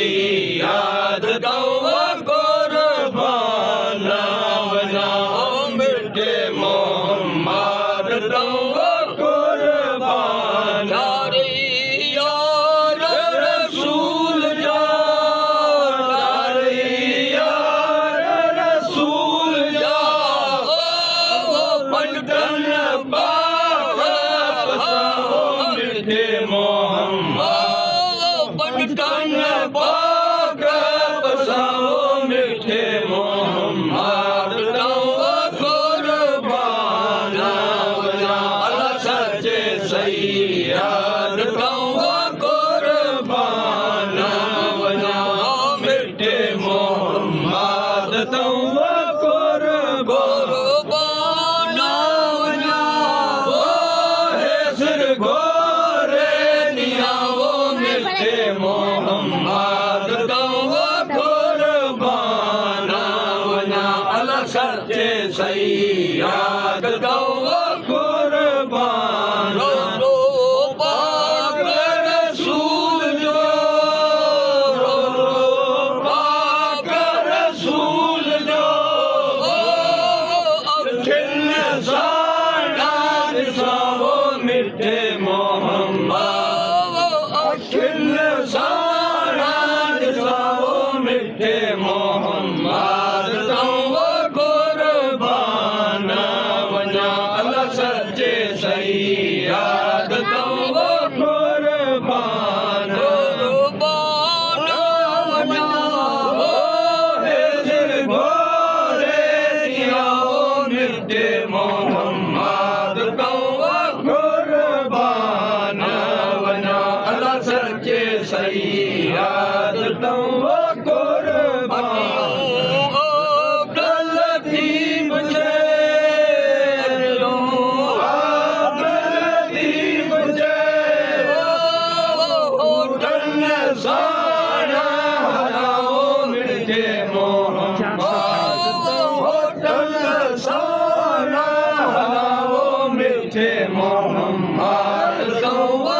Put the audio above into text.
सैयद दवा कुर्बान बना मिठे मोहम्मद दवा कुर्बान यारे यार रसूल जान यारे यार रसूल जान ओ पलटन बाबा मिठे मोहम्मद पलटन बाबा बसाओ मिठे मोहम्मद दवा कुर्बान बना अल्लाह सच्चे सैयद दवा कुर्बान बना मिठे मोहम्मद दवा कुर्बान बना ओ है सिर गोरे निया वो मिठे मोहम्मद दवा कुर्बान बना अल्लाह सच्चे सैयद दवा कुर्बान रो पाक रसूल जो रो पाक रसूल जो अखिल साड़ा सावो मिठे मोहम्मद अखिल साड़ा सावो मिठे मोहम्मद दवा कुर्बान बना अल्लाह सच्चे सैयद दवा कुर्बान बना ओ है दिल गोरे दिया ओ मिठे मोहम्मद दवा कुर्बान बना अल्लाह सच्चे सैयद दवा कुर्बान लतीफ से लतीफ से होटल सारा हलाओ मिठे मोहम्मद होटल सारा हलाओ मिठे मोहम्मद दवा